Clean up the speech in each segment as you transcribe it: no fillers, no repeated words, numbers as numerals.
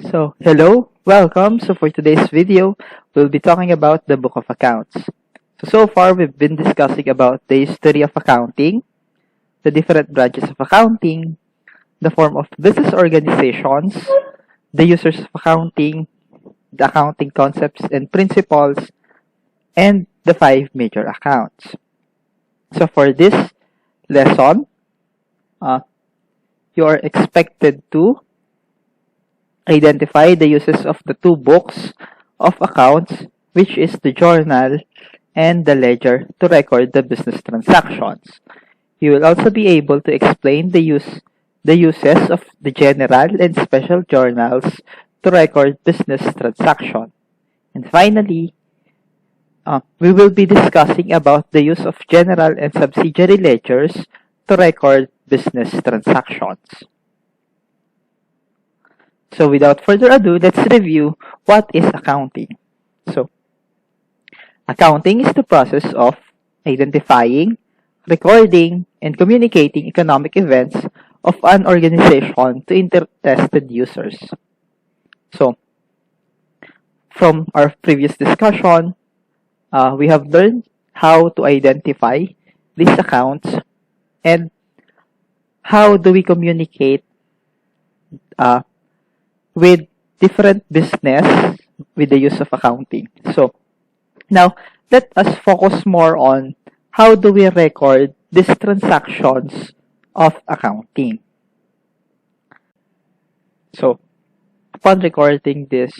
Hello, welcome. For today's video, we'll be talking about the Book of Accounts. So far, we've been discussing about the history of accounting, the different branches of accounting, the form of business organizations, the users of accounting, the accounting concepts and principles, and the 5 major accounts. So for this lesson, you are expected to identify the uses of the two books of accounts, which is the journal and the ledger, to record the business transactions. You will also be able to explain the uses of the general and special journals to record business transactions. And finally, we will be discussing about the use of general and subsidiary ledgers to record business transactions. So without further ado, let's review what is accounting. So, accounting is the process of identifying, recording, and communicating economic events of an organization to interested users. So, from our previous discussion, we have learned how to identify these accounts and how do we communicate with different business with the use of accounting. So, now, let us focus more on how do we record these transactions of accounting. So, upon recording these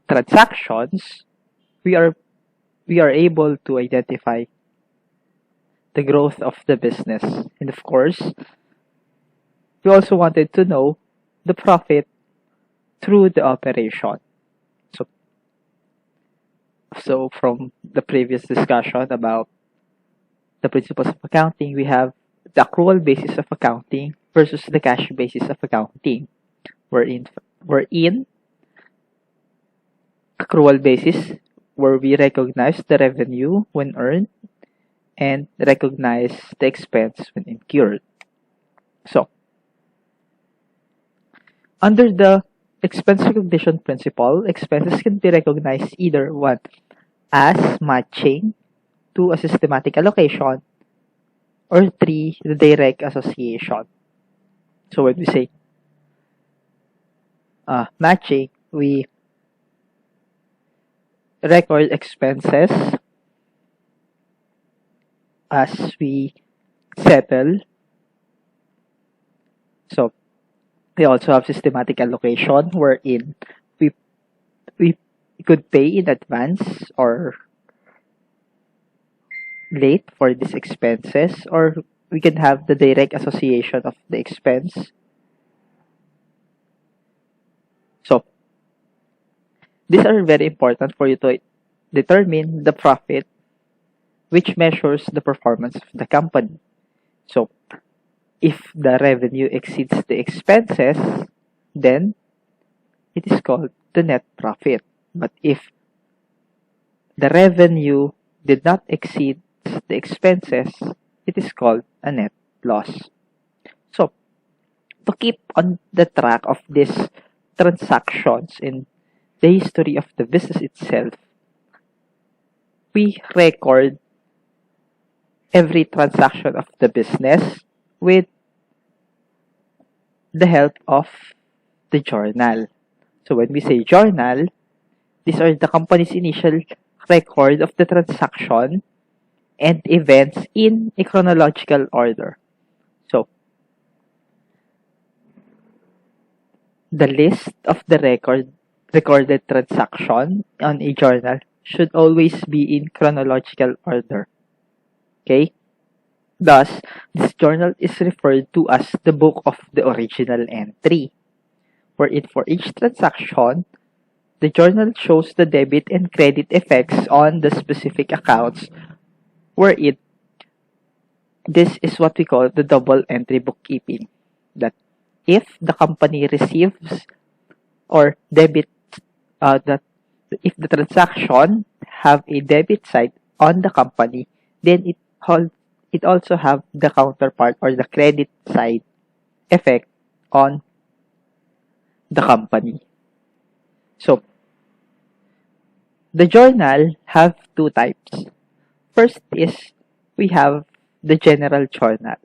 transactions, we are able to identify the growth of the business. And of course, we also wanted to know the profit through the operation. So from the previous discussion about the principles of accounting, we have the accrual basis of accounting versus the cash basis of accounting. We're in accrual basis, where we recognize the revenue when earned and recognize the expense when incurred. So, under the expense recognition principle, expenses can be recognized either one as matching to a systematic allocation, or 3, the direct association. So when we say matching, we record expenses as we settle. So we also have systematic allocation, wherein we could pay in advance or late for these expenses, or we can have the direct association of the expense. So these are very important for you to determine the profit, which measures the performance of the company. So if the revenue exceeds the expenses, then it is called the net profit. But if the revenue did not exceed the expenses, it is called a net loss. So, to keep on the track of these transactions in the history of the business itself, we record every transaction of the business with the help of the journal. So when we say journal, these are the company's initial record of the transaction and events in a chronological order. So the list of the recorded transaction on a journal should always be in chronological order. Okay? Thus, this journal is referred to as the book of the original entry, wherein for each transaction, the journal shows the debit and credit effects on the specific accounts, wherein this is what we call the double entry bookkeeping. That if the company receives or debit, that if the transaction have a debit side on the company, then it also have the counterpart or the credit side effect on the company. So, the journal have two types. First is we have the general journal,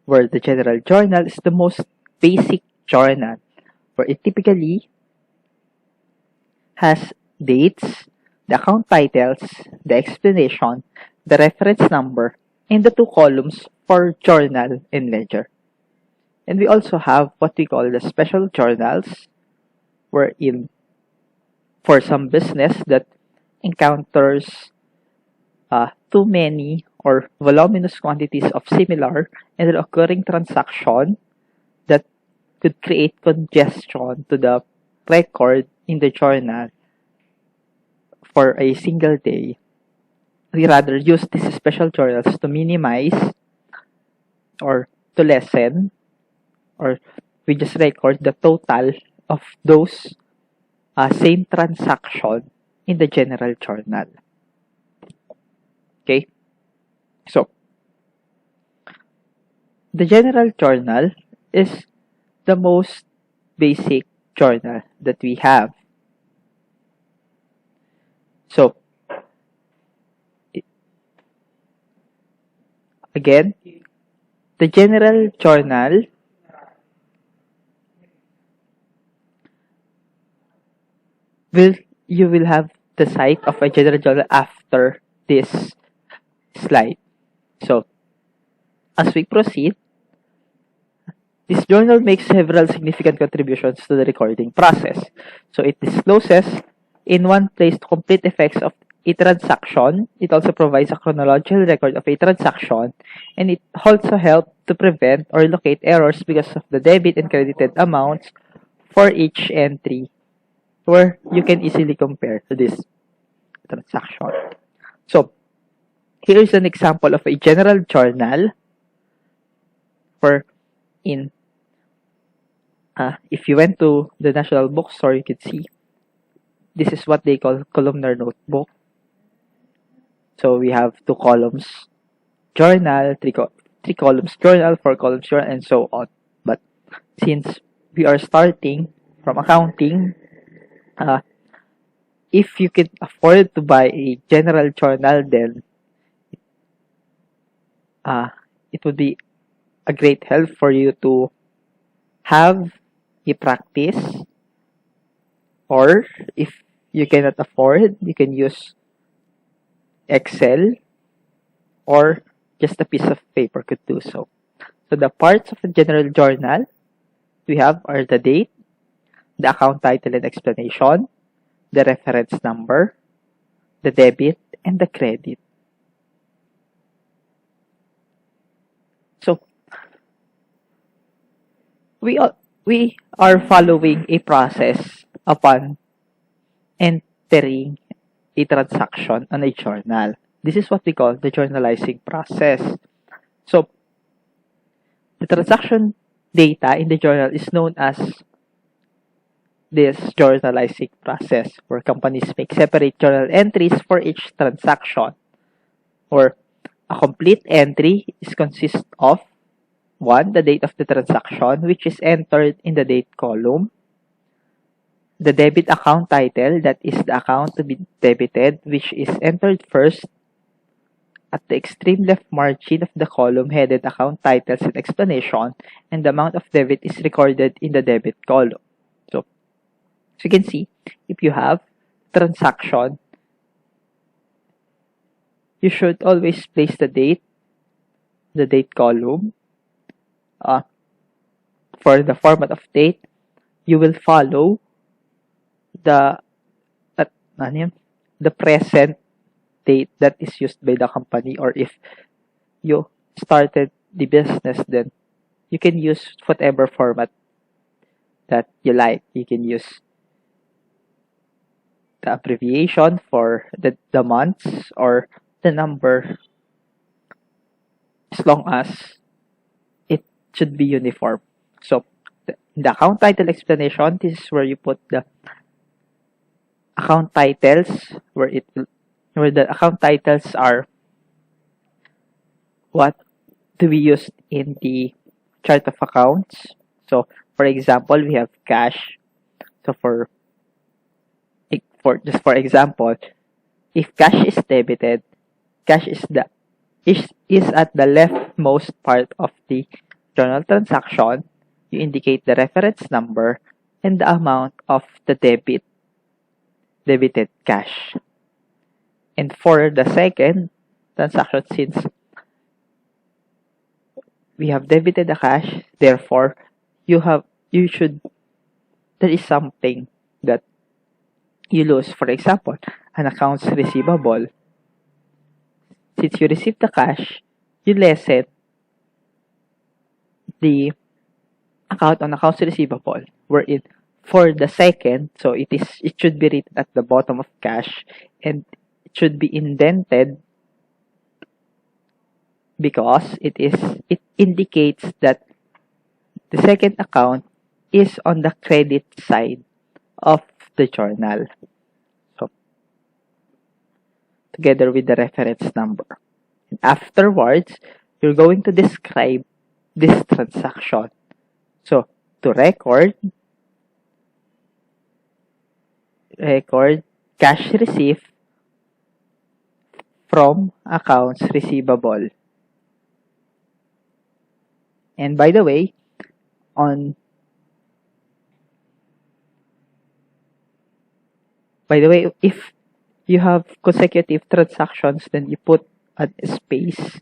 where the general journal is the most basic journal, where it typically has dates, the account titles, the explanation, the reference number, and the two columns for journal and ledger. And we also have what we call the special journals, wherein for some business that encounters too many or voluminous quantities of similar and occurring transaction that could create congestion to the record in the journal for a single day, we rather use these special journals to minimize or to lessen, or we just record the total of those same transaction in the general journal. Okay? So, the general journal is the most basic journal that we have. So, again, the general journal you will have the site of a general journal after this slide. So, as we proceed, this journal makes several significant contributions to the recording process. So, it discloses in one place the complete effects of a transaction. It also provides a chronological record of a transaction, and it also helps to prevent or locate errors because of the debit and credited amounts for each entry, where you can easily compare to this transaction. So, here is an example of a general journal for if you went to the National Bookstore, you could see this is what they call columnar notebook. So we have 2 columns journal, 3 columns journal, 4 columns journal, and so on. But since we are starting from accounting, if you can afford to buy a general journal, then it would be a great help for you to have a practice, or if you cannot afford, you can use Excel, or just a piece of paper could do so. So the parts of a general journal we have are the date, the account title and explanation, the reference number, the debit, and the credit. So we are following a process upon entering a transaction on a journal. This is what we call the journalizing process. So, the transaction data in the journal is known as this journalizing process, where companies make separate journal entries for each transaction, or a complete entry is consist of 1. The date of the transaction, which is entered in the date column. The debit account title, that is the account to be debited, which is entered first at the extreme left margin of the column headed account titles and explanation, and the amount of debit is recorded in the debit column. So, as you can see, if you have transaction, you should always place the date column. For the format of date, you will follow the present date that is used by the company, or if you started the business, then you can use whatever format that you like. You can use the abbreviation for the months or the number, as long as it should be uniform. So, the account title explanation, this is where you put the account titles, where the account titles are what to be used in the chart of accounts. So, for example, we have cash, So for example, if cash is debited, cash is at the leftmost part of the journal transaction. You indicate the reference number and the amount of the debited cash. And for the second transaction, since we have debited the cash, therefore you should there is something that you lose. For example, an accounts receivable. Since you received the cash, you lessen the account on accounts receivable, wherein for the second, so it should be written at the bottom of cash, and it should be indented because it indicates that the second account is on the credit side of the journal. So together with the reference number. And afterwards, you're going to describe this transaction. So to record cash received from accounts receivable. And by the way, if you have consecutive transactions, then you put a space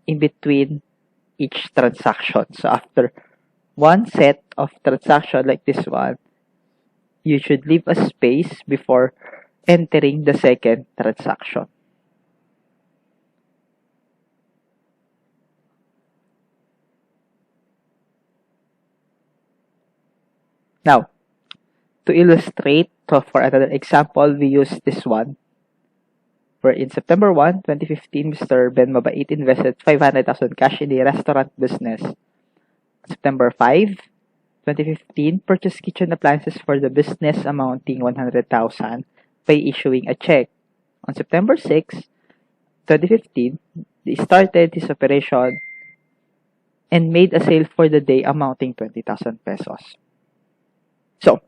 in between each transaction. So after one set of transaction like this one, you should leave a space before entering the second transaction. Now, to illustrate, so for another example, we use this one. Where in September 1, 2015, Mr. Ben Mabait invested 500,000 cash in the restaurant business. September 5, 2015, purchased kitchen appliances for the business amounting 100,000 by issuing a check. On September 6, 2015, they started his operation and made a sale for the day amounting 20,000 pesos. So,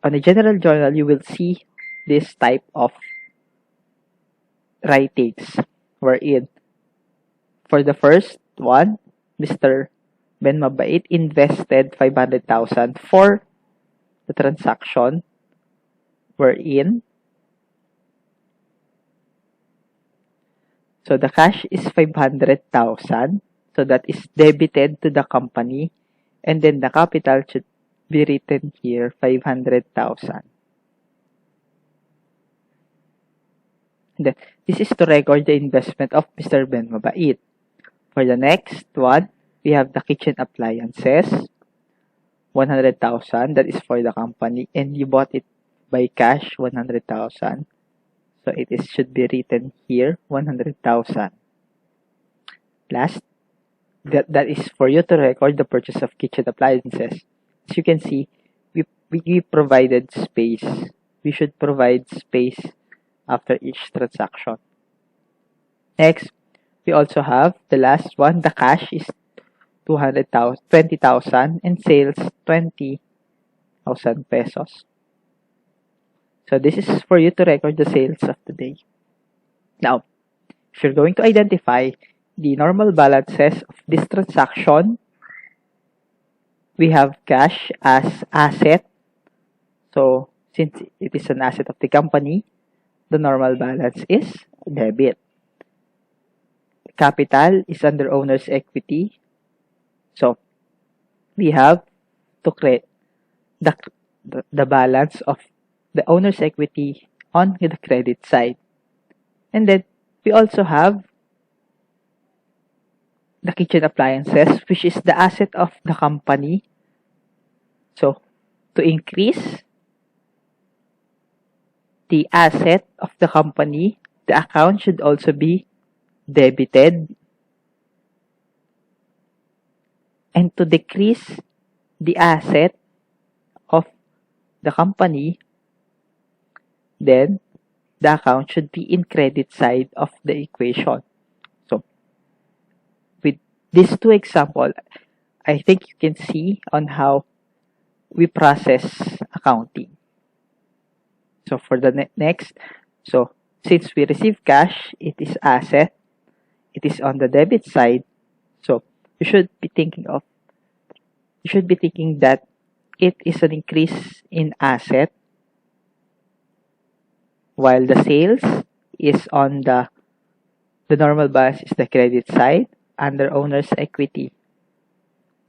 on a general journal, you will see this type of writings wherein for the first one, Mr. Ben Mabait invested 500,000 for the transaction wherein so the cash is 500,000, so that is debited to the company, and then the capital should be written here 500,000. Then this is to record the investment of Mr. Ben Mabait. For the next one, we have the kitchen appliances, 100,000. That is for the company, and you bought it by cash, 100,000. So should be written here, 100,000. Last, that is for you to record the purchase of kitchen appliances. As you can see, we provided space. We should provide space after each transaction. Next, we also have the last one. The cash is 20,000 and sales 20,000 pesos. So this is for you to record the sales of the day. Now, if you're going to identify the normal balances of this transaction, we have cash as asset. So since it is an asset of the company, the normal balance is debit. Capital is under owner's equity. So we have to create the balance of the owner's equity on the credit side. And then we also have the kitchen appliances, which is the asset of the company. So to increase the asset of the company, the account should also be debited. And to decrease the asset of the company, then the account should be in credit side of the equation. So with these two examples, I think you can see on how we process accounting. So for the next, so since we receive cash, it is asset, it is on the debit side. So you should be thinking of you should be thinking that it is an increase in asset, while the sales is on the normal balance is the credit side under owner's equity.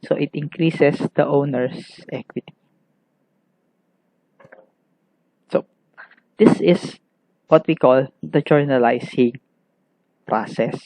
So it increases the owner's equity. So this is what we call the journalizing process.